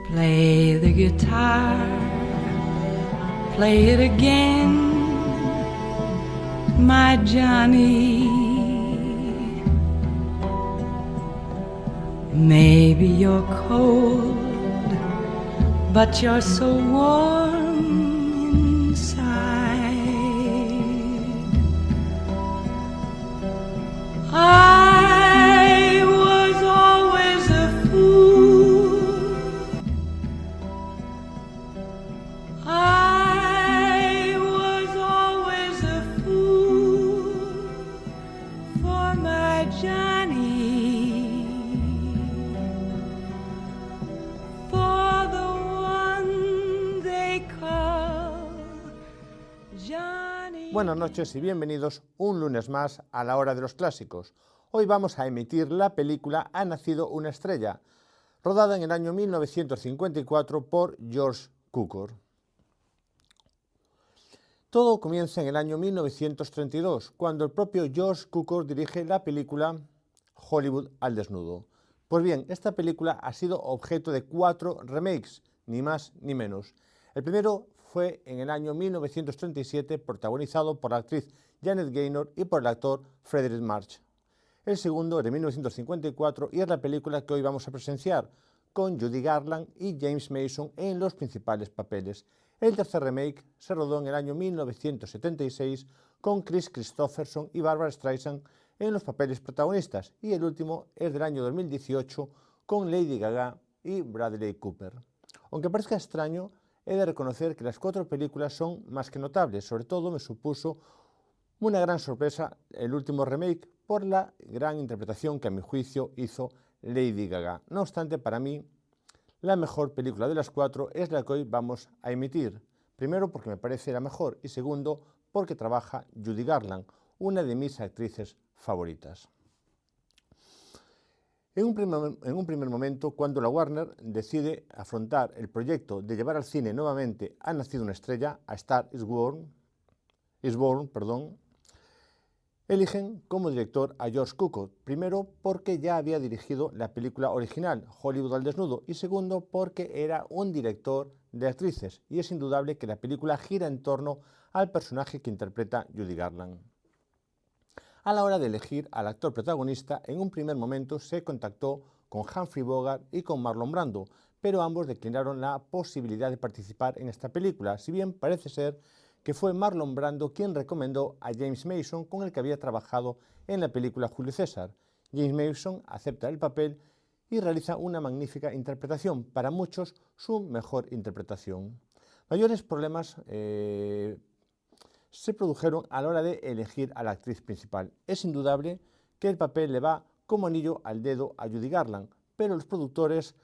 Play the guitar, play it again, my Johnny. Maybe you're cold, but you're so warm inside. I was always a fool. I was always a fool for my Johnny, for the one they call Johnny. Buenas noches y bienvenidos un lunes más a la hora de los clásicos. Hoy vamos a emitir la película Ha nacido una estrella, rodada en el año 1954 por George Cukor. Todo comienza en el año 1932, cuando el propio George Cukor dirige la película Hollywood al desnudo. Pues bien, esta película ha sido objeto de 4 remakes, ni más ni menos. El primero fue en el año 1937, protagonizado por la actriz Janet Gaynor y por el actor Frederick March. El segundo de 1954 y es la película que hoy vamos a presenciar, con Judy Garland y James Mason en los principales papeles. El tercer remake se rodó en el año 1976 con Kris Kristofferson y Barbra Streisand en los papeles protagonistas, y el último es del año 2018 con Lady Gaga y Bradley Cooper. Aunque parezca extraño, he de reconocer que las 4 películas son más que notables. Sobre todo me supuso una gran sorpresa el último remake por la gran interpretación que a mi juicio hizo Lady Gaga. No obstante, para mí, la mejor película de las 4 es la que hoy vamos a emitir. Primero, porque me parece la mejor, y segundo, porque trabaja Judy Garland, una de mis actrices favoritas. En un primer momento, cuando la Warner decide afrontar el proyecto de llevar al cine nuevamente Ha nacido una estrella, A Star is Born, eligen como director a George Cukor, primero porque ya había dirigido la película original, Hollywood al desnudo, y segundo porque era un director de actrices, y es indudable que la película gira en torno al personaje que interpreta Judy Garland. A la hora de elegir al actor protagonista, en un primer momento se contactó con Humphrey Bogart y con Marlon Brando, pero ambos declinaron la posibilidad de participar en esta película, si bien parece ser que fue Marlon Brando quien recomendó a James Mason, con el que había trabajado en la película Julio César. James Mason acepta el papel y realiza una magnífica interpretación, para muchos su mejor interpretación. Mayores problemas se produjeron a la hora de elegir a la actriz principal. Es indudable que el papel le va como anillo al dedo a Judy Garland, pero los productores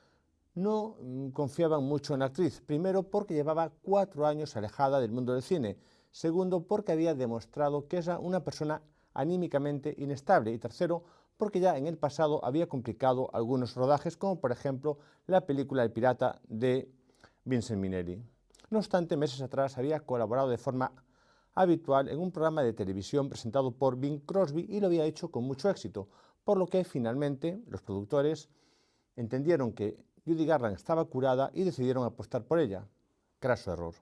no confiaban mucho en la actriz. Primero, porque llevaba 4 años alejada del mundo del cine. Segundo, porque había demostrado que era una persona anímicamente inestable. Y tercero, porque ya en el pasado había complicado algunos rodajes, como por ejemplo la película El pirata de Vincent Minnelli. No obstante, meses atrás había colaborado de forma habitual en un programa de televisión presentado por Bing Crosby y lo había hecho con mucho éxito, por lo que finalmente los productores entendieron que Judy Garland estaba curada y decidieron apostar por ella. Craso error.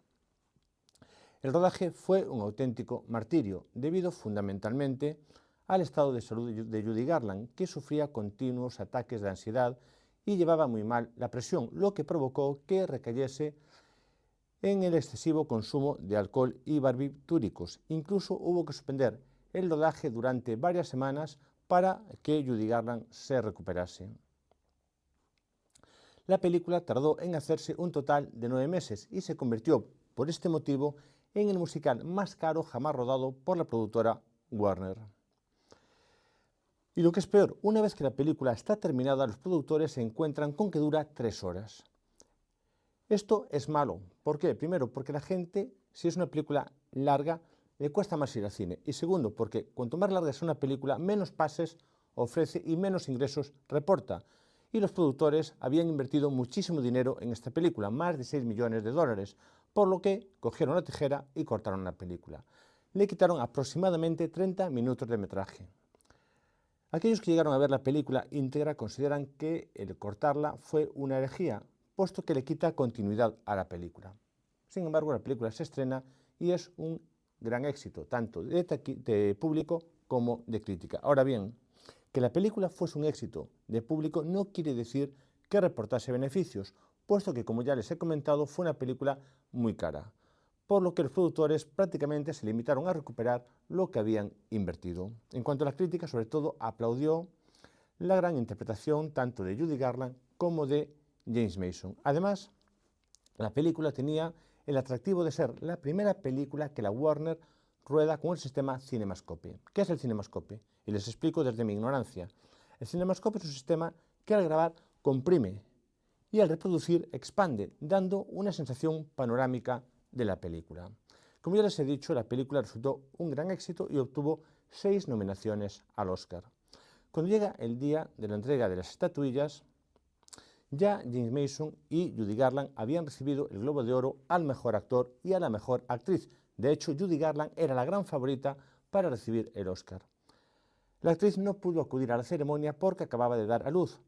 El rodaje fue un auténtico martirio, debido fundamentalmente al estado de salud de Judy Garland, que sufría continuos ataques de ansiedad y llevaba muy mal la presión, lo que provocó que recayese en el excesivo consumo de alcohol y barbitúricos. Incluso hubo que suspender el rodaje durante varias semanas para que Judy Garland se recuperase. La película tardó en hacerse un total de 9 meses y se convirtió, por este motivo, en el musical más caro jamás rodado por la productora Warner. Y lo que es peor, una vez que la película está terminada, los productores se encuentran con que dura 3 horas. Esto es malo. ¿Por qué? Primero, porque la gente, si es una película larga, le cuesta más ir al cine. Y segundo, porque cuanto más larga es una película, menos pases ofrece y menos ingresos reporta. Y los productores habían invertido muchísimo dinero en esta película, más de 6 millones de dólares, por lo que cogieron la tijera y cortaron la película. Le quitaron aproximadamente 30 minutos de metraje. Aquellos que llegaron a ver la película íntegra consideran que el cortarla fue una herejía, puesto que le quita continuidad a la película. Sin embargo, la película se estrena y es un gran éxito, tanto de público como de crítica. Ahora bien, que la película fuese un éxito de público no quiere decir que reportase beneficios, puesto que, como ya les he comentado, fue una película muy cara, por lo que los productores prácticamente se limitaron a recuperar lo que habían invertido. En cuanto a la crítica, sobre todo aplaudió la gran interpretación tanto de Judy Garland como de James Mason. Además, la película tenía el atractivo de ser la primera película que la Warner rueda con el sistema CinemaScope. ¿Qué es el CinemaScope? Y les explico desde mi ignorancia. El CinemaScope es un sistema que al grabar comprime y al reproducir expande, dando una sensación panorámica de la película. Como ya les he dicho, la película resultó un gran éxito y obtuvo 6 nominaciones al Oscar. Cuando llega el día de la entrega de las estatuillas, ya James Mason y Judy Garland habían recibido el Globo de Oro al mejor actor y a la mejor actriz. De hecho, Judy Garland era la gran favorita para recibir el Oscar. La actriz no pudo acudir a la ceremonia porque acababa de dar a luz,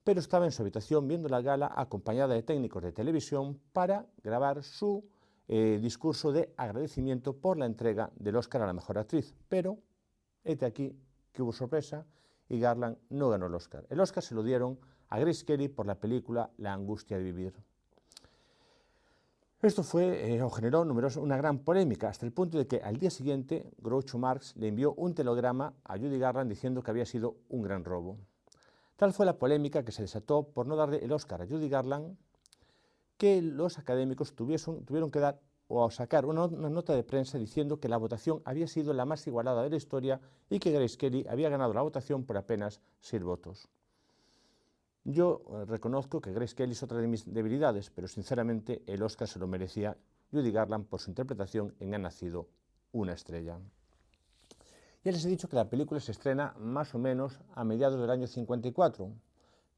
pero estaba en su habitación viendo la gala acompañada de técnicos de televisión para grabar su discurso de agradecimiento por la entrega del Oscar a la mejor actriz. Pero, hete aquí que hubo sorpresa y Garland no ganó el Oscar. El Oscar se lo dieron a Grace Kelly por la película La angustia de vivir. Esto generó una gran polémica, hasta el punto de que al día siguiente Groucho Marx le envió un telegrama a Judy Garland diciendo que había sido un gran robo. Tal fue la polémica que se desató por no darle el Oscar a Judy Garland, que los académicos tuvieron que dar o sacar una nota de prensa diciendo que la votación había sido la más igualada de la historia y que Grace Kelly había ganado la votación por apenas 6 votos. Yo reconozco que Grace Kelly es otra de mis debilidades, pero sinceramente el Oscar se lo merecía Judy Garland por su interpretación en Ha nacido una estrella. Ya les he dicho que la película se estrena más o menos a mediados del año 54,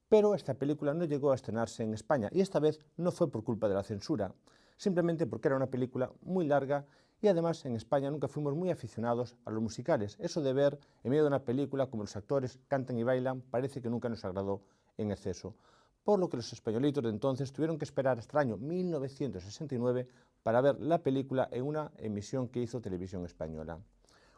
pero esta película no llegó a estrenarse en España y esta vez no fue por culpa de la censura, simplemente porque era una película muy larga y además en España nunca fuimos muy aficionados a los musicales. Eso de ver en medio de una película como los actores cantan y bailan parece que nunca nos agradó en exceso, por lo que los españolitos de entonces tuvieron que esperar hasta el año 1969 para ver la película en una emisión que hizo Televisión Española.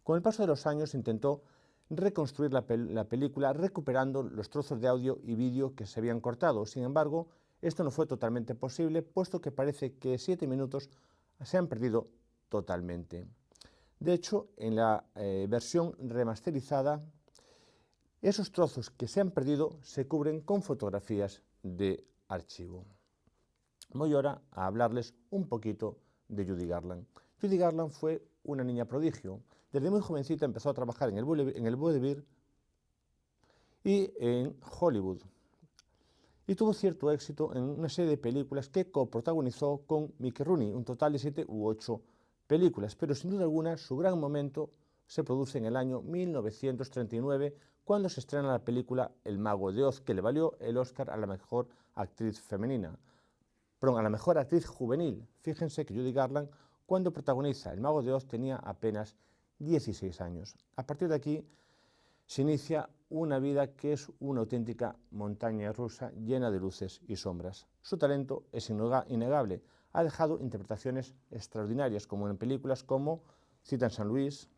Con el paso de los años intentó reconstruir la película recuperando los trozos de audio y vídeo que se habían cortado. Sin embargo, esto no fue totalmente posible, puesto que parece que 7 minutos se han perdido totalmente. De hecho, en la versión remasterizada, esos trozos que se han perdido se cubren con fotografías de archivo. Voy ahora a hablarles un poquito de Judy Garland. Judy Garland fue una niña prodigio. Desde muy jovencita empezó a trabajar en el vodevil y en Hollywood. Y tuvo cierto éxito en una serie de películas que coprotagonizó con Mickey Rooney, un total de 7 u 8 películas. Pero sin duda alguna su gran momento se produce en el año 1939, cuando se estrena la película El Mago de Oz, que le valió el Oscar a la mejor actriz femenina. Perdón, a la mejor actriz juvenil. Fíjense que Judy Garland, cuando protagoniza El Mago de Oz, tenía apenas 16 años. A partir de aquí se inicia una vida que es una auténtica montaña rusa llena de luces y sombras. Su talento es innegable. Ha dejado interpretaciones extraordinarias, como en películas como Cita en San Luis,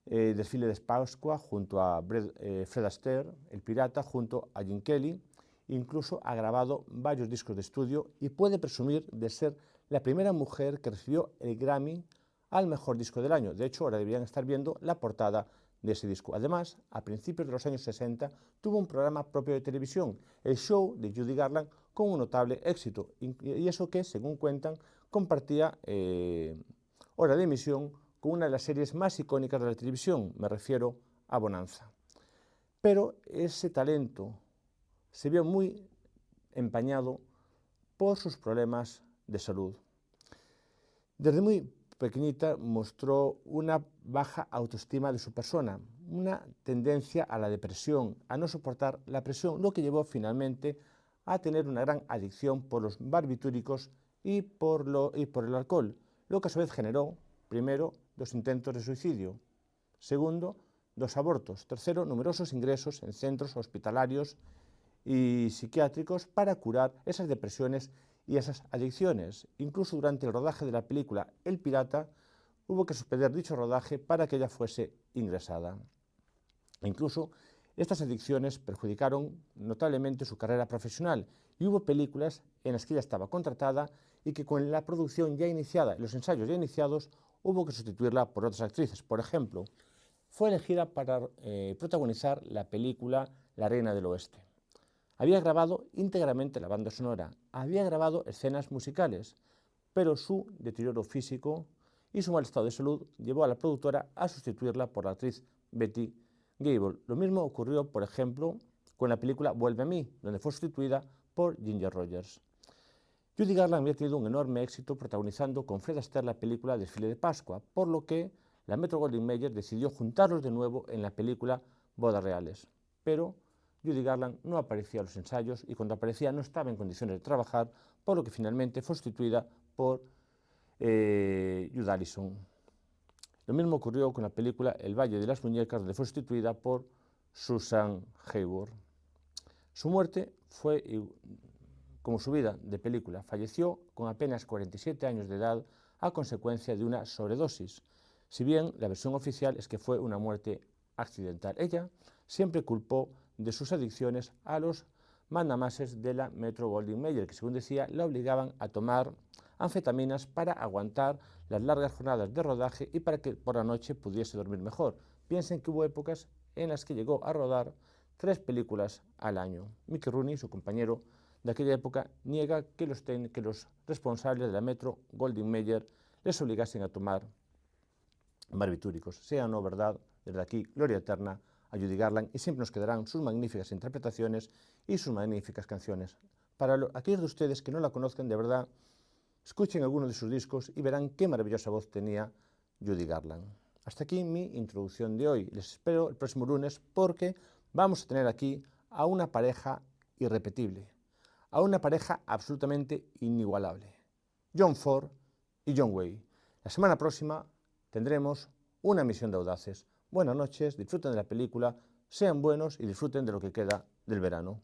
Desfile de Pascua junto a Fred Astaire, El Pirata junto a Gene Kelly. Incluso ha grabado varios discos de estudio y puede presumir de ser la primera mujer que recibió el Grammy al mejor disco del año. De hecho, ahora deberían estar viendo la portada de ese disco. Además, a principios de los años 60 tuvo un programa propio de televisión, el show de Judy Garland, con un notable éxito. Y eso que, según cuentan, compartía hora de emisión con una de las series más icónicas de la televisión, me refiero a Bonanza. Pero ese talento se vio muy empañado por sus problemas de salud. Desde muy pequeñita mostró una baja autoestima de su persona, una tendencia a la depresión, a no soportar la presión, lo que llevó finalmente a tener una gran adicción por los barbitúricos y por el alcohol, lo que a su vez generó, primero, 2 intentos de suicidio, segundo, 2 abortos, tercero, numerosos ingresos en centros hospitalarios y psiquiátricos para curar esas depresiones y esas adicciones. Incluso durante el rodaje de la película El Pirata hubo que suspender dicho rodaje para que ella fuese ingresada. Incluso estas adicciones perjudicaron notablemente su carrera profesional y hubo películas en las que ella estaba contratada y que con la producción ya iniciada y los ensayos ya iniciados hubo que sustituirla por otras actrices. Por ejemplo, fue elegida para protagonizar la película La Reina del Oeste. Había grabado íntegramente la banda sonora, había grabado escenas musicales, pero su deterioro físico y su mal estado de salud llevó a la productora a sustituirla por la actriz Betty Gable. Lo mismo ocurrió, por ejemplo, con la película Vuelve a mí, donde fue sustituida por Ginger Rogers. Judy Garland había tenido un enorme éxito protagonizando con Fred Astaire la película Desfile de Pascua, por lo que la Metro-Goldwyn-Mayer decidió juntarlos de nuevo en la película Bodas Reales. Pero Judy Garland no aparecía a los ensayos y cuando aparecía no estaba en condiciones de trabajar, por lo que finalmente fue sustituida por Jude Allison. Lo mismo ocurrió con la película El Valle de las Muñecas, donde fue sustituida por Susan Hayward. Su muerte fue como su vida de película. Falleció con apenas 47 años de edad a consecuencia de una sobredosis, si bien la versión oficial es que fue una muerte accidental. Ella siempre culpó de sus adicciones a los mandamases de la Metro-Goldwyn-Mayer, que según decía la obligaban a tomar anfetaminas para aguantar las largas jornadas de rodaje y para que por la noche pudiese dormir mejor. Piensen que hubo épocas en las que llegó a rodar 3 películas al año. Mickey Rooney, su compañero de aquella época, niega que los responsables de la Metro-Goldwyn-Mayer les obligasen a tomar barbitúricos. Sea o no verdad, desde aquí, gloria eterna a Judy Garland, y siempre nos quedarán sus magníficas interpretaciones y sus magníficas canciones. Para aquellos de ustedes que no la conozcan, de verdad, escuchen algunos de sus discos y verán qué maravillosa voz tenía Judy Garland. Hasta aquí mi introducción de hoy. Les espero el próximo lunes porque vamos a tener aquí a una pareja irrepetible, a una pareja absolutamente inigualable, John Ford y John Wayne. La semana próxima tendremos una misión de audaces. Buenas noches, disfruten de la película, sean buenos y disfruten de lo que queda del verano.